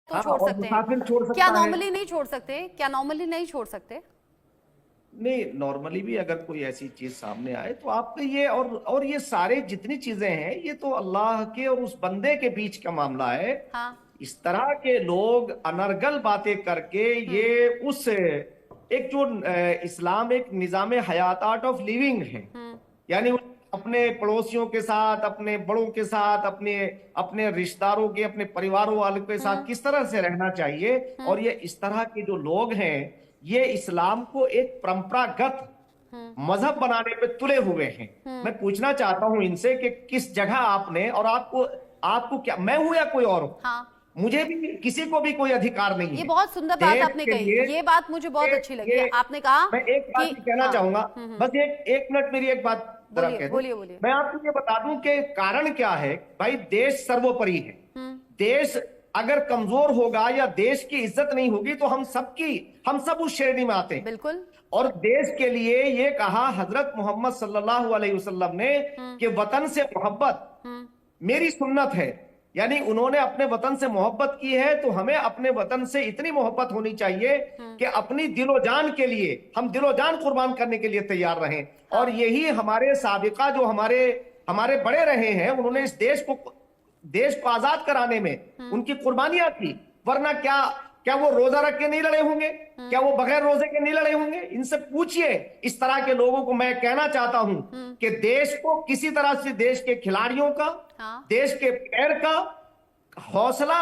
तो छोड़ और सकते मुसाफिर हैं, छोड़ सकता क्या है। नॉर्मली नहीं छोड़ सकते? क्या नॉर्मली नहीं छोड़ सकते? नहीं, नॉर्मली भी अगर कोई ऐसी चीज सामने आए तो आपके ये और ये सारे जितनी चीजें हैं ये तो अल्लाह के और उस बंदे के बीच का मामला है। हाँ। इस तरह के लोग अनर्गल बातें करके ये उस एक जो इस्लाम एक निजाम हयात आर्ट ऑफ लिविंग है, यानी अपने पड़ोसियों के साथ, अपने बड़ों के साथ, अपने अपने रिश्तेदारों के, अपने परिवारों वालों के साथ किस तरह से रहना चाहिए, और ये इस तरह के जो लोग हैं ये इस्लाम को एक परंपरागत मजहब बनाने पे तुले हुए हैं। मैं पूछना चाहता हूं इनसे कि किस जगह आपने, और आपको आपको क्या, मैं हूं या कोई और हो, हाँ, मुझे भी किसी को भी कोई अधिकार नहीं ये है बहुत सुंदर बात देश आपने के कही, लिए। ये बात मुझे बहुत अच्छी लगी। ये आपने कहा मैं एक बात कि ही कहना हाँ। चाहूंगा, बस एक मिनट मेरी एक बात जरा बोलिए कह दूं। बोलिए बोलिए। मैं आपको ये बता दूं कि कारण क्या है। भाई देश सर्वोपरि है। देश अगर कमजोर होगा या देश की इज्जत नहीं होगी तो हम सब उस श्रेणी में आते हैं। बिल्कुल। और देश के लिए ये कहा हजरत मोहम्मद सल्लल्लाहु अलैहि वसल्लम ने कि वतन से मोहब्बत मेरी सुन्नत है। यानी उन्होंने अपने वतन से मोहब्बत की है तो हमें अपने वतन से इतनी मोहब्बत होनी चाहिए कि अपनी दिलो जान के लिए हम दिलो जान कुर्बान करने के लिए तैयार रहें। और यही हमारे साबिका जो हमारे हमारे बड़े रहे हैं, उन्होंने इस देश को आजाद कराने में उनकी कुर्बानियां थी। वरना क्या क्या वो रोजा रख के नहीं लड़े होंगे? क्या वो बगैर रोजे के नहीं लड़े होंगे? इनसे पूछिए। इस तरह के लोगों को मैं कहना चाहता हूं कि देश को किसी तरह से देश के खिलाड़ियों का, देश के प्लेयर का हौसला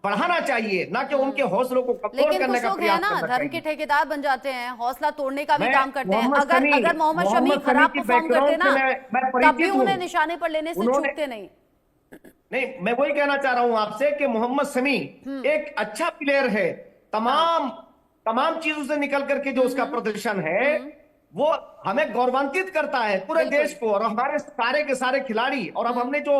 बढ़ाना चाहिए, ना कि उनके हौसलों को कमजोर लेकिन करने कुछ का लोग हैं प्रयास ना, करना धर्म के चाहिए। ठेकेदार बन जाते हैं, हौसला तोड़ने का भी मैं काम करते हैं। मोहम्मद अगर शमी अगर मोहम्मद शमी खराब की परफॉर्म करते बैकग्राउंड ना, से मैं तब भी परिचित उन्हें हूं। निशाने पर लेने से उन्होंने चूकते नहीं। नहीं, मैं वही कहना चाह रहा हूं आपसे कि मोहम्मद शमी एक अच्छा प्लेयर है। तमाम तमाम चीजों से निकल करके जो उसका प्रदर्शन है वो हमें गौरवान्वित करता है, पूरे बिल्कुल। देश को और हमारे सारे के सारे खिलाड़ी। और अब हमने जो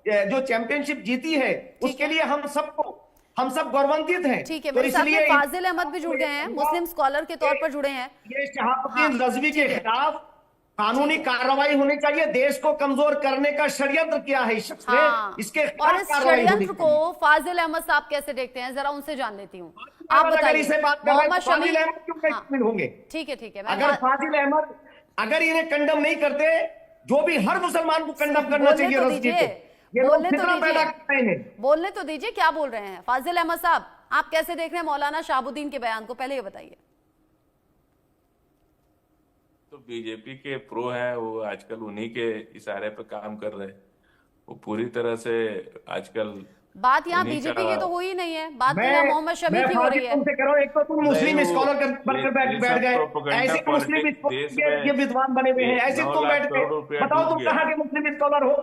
जो चैंपियनशिप जीती है उसके है। लिए हम सब गौरवान्वित हैं। ठीक है, तो मेरे साथ में इसलिए फाजिल अहमद भी जुड़ गए हैं, मुस्लिम स्कॉलर के तौर पर जुड़े हैं। ये हाँ, शहाबुद्दीन रजवी के ठीक है। खिलाफ कानूनी ठीक है। कार्रवाई होनी चाहिए। देश को कमजोर करने का षड्यंत्र किया है इस शख्स ने, हाँ, इसके और खिलाफ इस कार्रवाई होनी षड्यंत्र को चाहिए। फाजिल अहमद साहब कैसे देखते हैं, जरा उनसे जान लेती हूँ। आप अगर बताइए। इसे बात कर रहे हैं मोहम्मद तो फाजिल शमी। अहमद क्यों हाँ, शामिल होंगे? ठीक है ठीक है। अगर फाजिल अहमद अगर इन्हें कंडम नहीं करते, जो भी हर मुसलमान को कंडम करना बोलने चाहिए तो रजवी दीजिए, को। ये लोग बोलने तो फितना पैदा दीजिए, करते हैं। बोलने तो दीजिए, क्या बोल रहे हैं फाजिल अहमद साहब? आप कैसे देख रहे हैं मौलाना शहाबुद्दीन के बयान को, पहले ये बताइए। तो बीजेपी के प्रो हैं, वो आजकल उन्हीं के इशारे पे काम कर रहे हैं। वो पूरी तरह से आजकल बात यहाँ उन्हीं बीजेपी का। की तो हुई नहीं है, बात तो यहाँ मोहम्मद शमी मैं की हो रही फाजिल है। तुमसे कह रहा हूं, एक तो तुम नहीं, मुस्लिम वो स्कॉलर बनकर बैठ सब गए, प्रोपेगेंडा ऐसे मुस्लिम पॉलिटिक्स देश स्कॉलर में। ये विद्वान बने हुए हैं, ऐसे 9 तुम लाख बैठ के करोड़ रुपया बताओ डूब तुम गया। कहाँ के मुस्लिम स्कॉलर हो?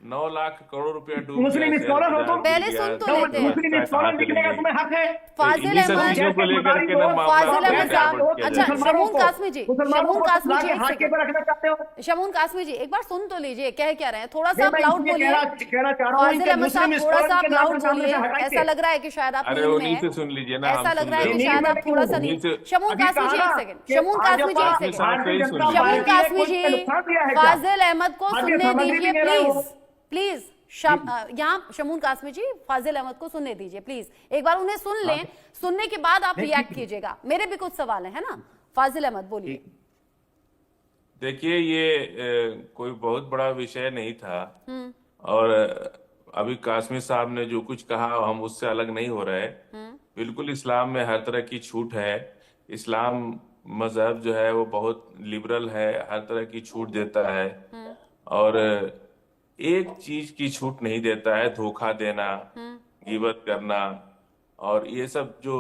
9 लाख करोड़ रुपया डूब गया। मुस्लिम शेयर स्कॉलर हो बाजार तुम? गिर पहले गया, सुन तो सब लेते हैं। मुस्लिम व्यवस्था स्कॉलर कहाँ चली निकलेगा, गई? तुम्हें हक है। फाजिल इन्हीं सब अहमद, चीजों को लेकर के ना मामला फाजिल अपना अहमद साहब, डाइवर्ट किया अच्छा जा रहा है। शमून कासमी जी, मुसलमानों शमून को कासमी फुसला जी, के एक हाथ के सेकंड। पे रखना चाहते हो? शमून कासमी जी, एक बार सुन तो लीजिए, कह क्या रहे हैं, थोड़ा सा नहीं, आप मैं लाउड इसलिए बोलिए। कहना चाह रहा हूँ फाजिल कि अहमद साहब, मुस्लिम थोड़ा सा स्कॉलर आप के नाम लाउड से सामने बोलिए। से हटाइए। ऐसा लग रहा है कि शायद आप अरे नींद में उन्हीं हैं। से सुन लीजिए ना, ऐसा हम लग सुन रहा है रहे कि हैं। शायद आप थोड़ा सा उन्हीं नींद। से। शमून अभी कासमी कहा जी, ना एक सेकंड। कि शमून कासमी जी, एक भाजपा सेकंड। भारतीय भारतीय जनता जनता शमून पार्टी ने कासमी कोई जी, नुकसान दिया है क्या? फाजिल अहमद को खाद्य सुनने सामग्री दीजिए भी ले रहे हो। Please please. यहाँ शमून कासमी जी, फाजिल अहमद को सुनने दीजिए प्लीज, एक बार उन्हें सुन लें। सुनने के बाद आप रिएक्ट कीजिएगा। मेरे भी कुछ सवाल है ना। फाजिल अहमद बोलिए। देखिए, ये कोई बहुत बड़ा विषय नहीं था। और अभी कासमी साहब ने जो कुछ कहा, हम उससे अलग नहीं हो रहे। बिल्कुल इस्लाम में हर तरह की छूट है। इस्लाम मजहब जो है वो बहुत लिबरल है, हर तरह की छूट देता है। और एक चीज की छूट नहीं देता है, धोखा देना, गीबत करना और ये सब जो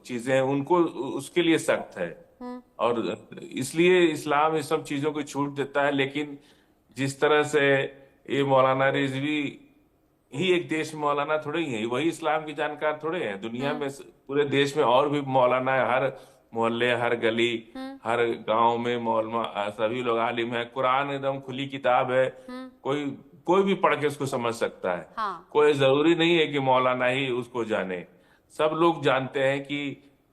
चीजें हैं उनको उसके लिए सख्त है। और इसलिए इस्लाम इस सब चीजों को छूट देता है। लेकिन जिस तरह से ये मौलाना रिजवी ही एक देश में मौलाना थोड़े ही है, वही इस्लाम की जानकार थोड़े हैं। दुनिया में पूरे देश में और भी मौलाना है, हर मोहल्ले, हर गली, हर गांव में मौलमा सभी लोग आलिम है। कुरान एकदम खुली किताब है, कोई कोई भी पढ़ के उसको समझ सकता है। कोई जरूरी नहीं है कि मौलाना ही उसको जाने। सब लोग जानते हैं कि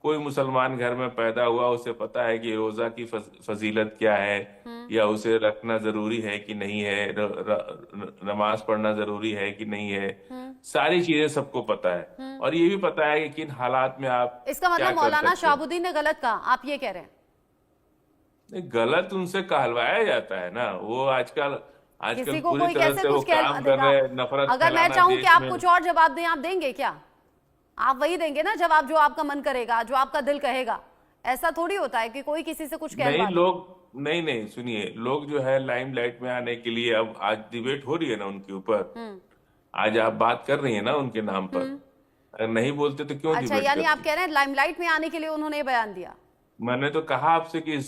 कोई मुसलमान घर में पैदा हुआ, उसे पता है कि रोजा की फजीलत क्या है, या उसे रखना जरूरी है कि नहीं है, नमाज पढ़ना जरूरी है कि नहीं है, सारी चीजें सबको पता है। और ये भी पता है कि किन हालात में आप इसका क्या मतलब कर मौलाना सकते हैं। शहाबुद्दीन ने गलत कहा, आप ये कह रहे हैं? नहीं, गलत उनसे कहलवाया जाता है ना। वो आजकल किसी को पूरी कोई तरह कैसे से वो कुछ कह काम कर रहे हैं, नफरत अगर मैं फैलाना चाहूं कि देश आप में। कुछ और जवाब दें, आप देंगे क्या? आप वही देंगे ना जवाब जो आपका मन करेगा, जो आपका दिल कहेगा। ऐसा थोड़ी होता है कि कोई किसी से कुछ नहीं कहलवा ले। लोग नहीं सुनिए, लोग जो है लाइमलाइट में आने के लिए, अब आज डिबेट हो रही है ना उनके ऊपर, आज आप बात कर रही है ना उनके नाम पर। अगर नहीं बोलते तो क्यों अच्छा, डिबेट यानी आप करते? कह रहे हैं लाइमलाइट में आने के लिए उन्होंने ये बयान दिया? मैंने तो कहा आपसे कि